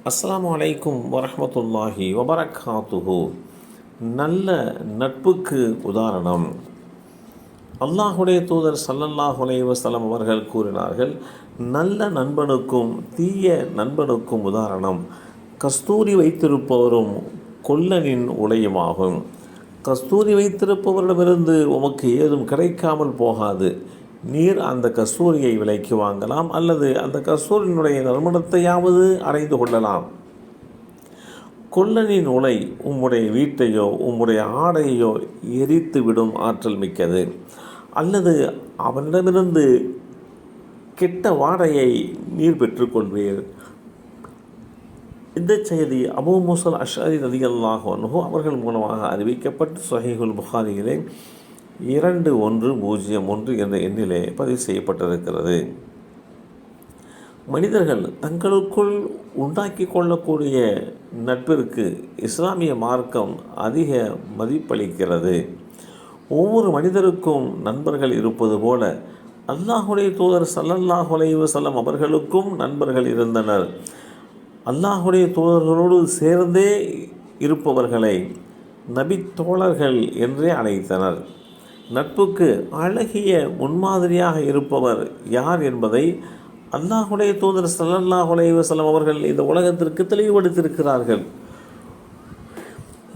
அஸ்ஸலாமு அலைக்கும் வரஹ்மத்துல்லாஹி வபரகாத்துஹு. நல்ல நட்புக்கு உதாரணம் அல்லாஹுடைய தூதர் ஸல்லல்லாஹு அலைஹி வஸல்லம் அவர்கள் கூறினார்கள், நல்ல நண்பனுக்கும் தீய நண்பனுக்கும் உதாரணம் கஸ்தூரி வைத்திருப்பவரும் கொல்லனின் உலையுமாகும். கஸ்தூரி வைத்திருப்பவரிடமிருந்து உமக்கு ஏதும் கிடைக்காமல் போகாது. நீர் அந்த கஸ்தூரியை விலைக்கு வாங்கலாம், அல்லது அந்த கஸ்தூரியினுடைய நறுமணத்தையாவது அடைந்து கொள்ளலாம். கொல்லனின் உலை உம்முடைய வீட்டையோ உம்முடைய ஆடையோ எரித்து விடும் ஆற்றல் மிக்கது, அல்லது அவனிடமிருந்து கெட்ட வாடையை நீர் பெற்றுக்கொள்வீர். இந்த செய்தி அபூ மூஸா அஷ்அரி ரலியல்லாஹு அன்ஹு அவர்கள் மூலமாக அறிவிக்கப்பட்டு ஸஹீஹுல் புகாரியிலே 2101 என்ற எண்ணிலே பதிவு செய்யப்பட்டிருக்கிறது. மனிதர்கள் தங்களுக்குள் உண்டாக்கி கொள்ளக்கூடிய நட்பிற்கு இஸ்லாமிய மார்க்கம் அதிக மதிப்பளிக்கிறது. ஒவ்வொரு மனிதருக்கும் நண்பர்கள் இருப்பது போல அல்லாஹுடைய தூதர் ஸல்லல்லாஹு அலைஹி வஸல்லம் அவர்களுக்கும் நண்பர்கள் இருந்தனர். அல்லாஹுடைய தூதர்களோடு சேர்ந்தே இருப்பவர்களை நபி தோழர்கள் என்றே அழைத்தனர். நட்புக்கு அழகிய முன்மாதிரியாக இருப்பவர் யார் என்பதை அல்லாஹுடைய தூதர் ஸல்லல்லாஹு அலைஹி வஸல்லம் அவர்கள் இந்த உலகத்திற்கு தெளிவுபடுத்தியிருக்கிறார்கள்.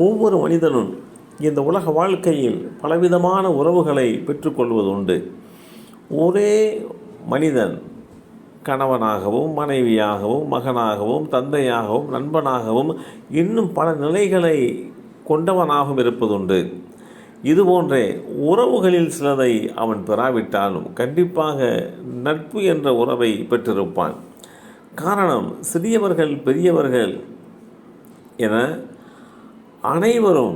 ஒவ்வொரு மனிதனும் இந்த உலக வாழ்க்கையில் பலவிதமான உறவுகளை பெற்றுக்கொள்வதுண்டு. ஒரே மனிதன் கணவனாகவும் மனைவியாகவும் மகனாகவும் தந்தையாகவும் நண்பனாகவும் இன்னும் பல நிலைகளை கொண்டவனாகவும் இருப்பதுண்டு. இதுபோன்றே உறவுகளில் சிலதை அவன் பெறாவிட்டாலும் கண்டிப்பாக நட்பு என்ற உறவை பெற்றிருப்பான். காரணம், சிறியவர்கள் பெரியவர்கள் என அனைவரும்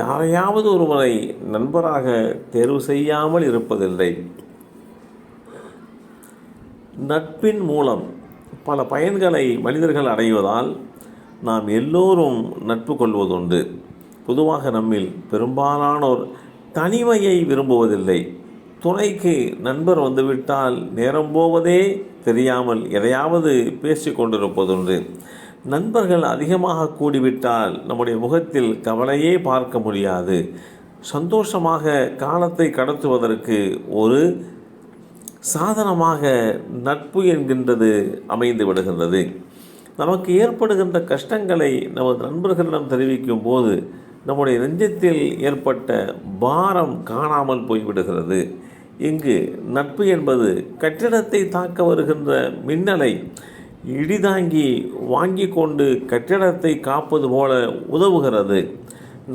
யாரையாவது ஒருவரை நண்பராக தேர்வு செய்யாமல் இருப்பதில்லை. நட்பின் மூலம் பல பயன்களை மனிதர்கள் அடைவதால் நாம் எல்லோரும் நட்பு கொள்வதுண்டு. பொதுவாக நம்மில் பெரும்பாலானோர் தனிமையை விரும்புவதில்லை. துணைக்கு நண்பர் வந்துவிட்டால் நேரம் போவதே தெரியாமல் எதையாவது பேசி கொண்டிருப்பதுண்டு. நண்பர்கள் அதிகமாக கூடிவிட்டால் நம்முடைய முகத்தில் கவலையே பார்க்க முடியாது. சந்தோஷமாக காலத்தை கடத்துவதற்கு ஒரு சாதனமாக நட்பு என்கின்றது அமைந்து விடுகின்றது. நமக்கு ஏற்படுகின்ற கஷ்டங்களை நமது நண்பர்களிடம் தெரிவிக்கும் போது நம்முடைய நெஞ்சத்தில் ஏற்பட்ட பாரம் காணாமல் போய்விடுகிறது. இங்கு நட்பு என்பது கட்டிடத்தை தாக்க வருகின்ற மின்னலை இடிதாங்கி வாங்கி கொண்டு கட்டிடத்தை காப்பது போல உதவுகிறது.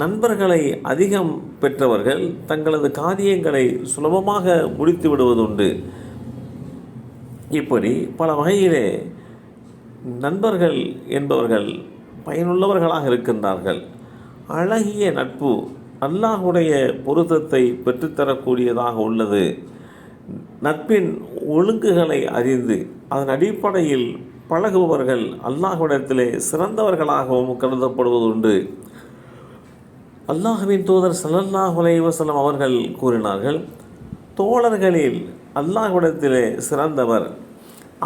நண்பர்களை அதிகம் பெற்றவர்கள் தங்களது காரியங்களை சுலபமாக முடித்து விடுவதுண்டு. இப்படி பல வகையிலே நண்பர்கள் என்பவர்கள் பயனுள்ளவர்களாக இருக்கின்றார்கள். அழகிய நட்பு அல்லாஹுடைய பொருத்தத்தை பெற்றுத்தரக்கூடியதாக உள்ளது. நட்பின் ஒழுங்குகளை அறிந்து அதன் அடிப்படையில் பழகுபவர்கள் அல்லாஹ்விடத்திலே சிறந்தவர்களாகவும் கருதப்படுவதுண்டு. அல்லாஹ்வின் தூதர் ஸல்லல்லாஹு அலைஹி வஸல்லம் அவர்கள் கூறினார்கள், தோழர்களில் அல்லாஹ்விடத்திலே சிறந்தவர்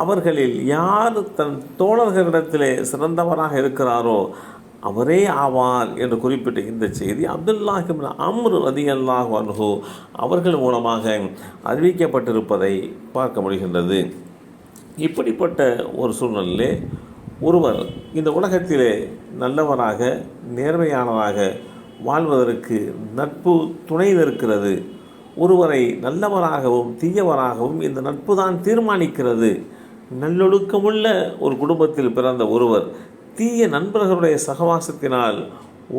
அவர்களில் யார் தன் தோழர்களிடத்திலே சிறந்தவராக இருக்கிறாரோ அவரே ஆவார் என்று குறிப்பிட்ட இந்த செய்தி அப்துல்லாஹ் இப்னு அம்ர் ரலியல்லாஹு அன்ஹு அவர்கள் மூலமாக அறிவிக்கப்பட்டிருப்பதை பார்க்க முடிகின்றது. இப்படிப்பட்ட ஒரு சூழ்நிலையிலே ஒருவர் இந்த உலகத்திலே நல்லவராக நேர்மையானவராக வாழ்வதற்கு நட்பு துணை நிற்கிறது. ஒருவரை நல்லவராகவும் தீயவராகவும் இந்த நட்பு தான் தீர்மானிக்கிறது. நல்லொழுக்கமுள்ள ஒரு குடும்பத்தில் பிறந்த ஒருவர் தீய நண்பர்களுடைய சகவாசத்தினால்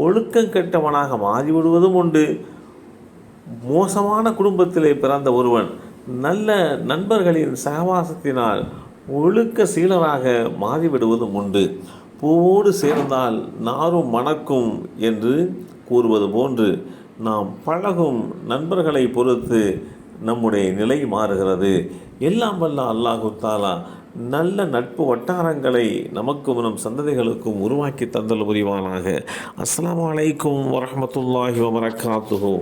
ஒழுக்கம் கெட்டவனாக மாறிவிடுவதும் உண்டு. மோசமான குடும்பத்திலே பிறந்த ஒருவன் நல்ல நண்பர்களின் சகவாசத்தினால் ஒழுக்க சீலராக மாறிவிடுவதும் உண்டு. பூவோடு சேர்ந்தால் நாரும் மணக்கும் என்று கூறுவது போன்று நாம் பழகும் நண்பர்களை பொறுத்து நம்முடைய நிலை மாறுகிறது. எல்லாம் வல்ல அல்லாஹு தஆலா நல்ல நட்பு வட்டாரங்களை நமக்கும் நம் சந்ததிகளுக்கும் உருவாக்கி தந்தல் புரிவானாக. அஸ்ஸலாமு அலைக்கும் வரஹ்மத்துல்லாஹி வபரகாத்துஹு.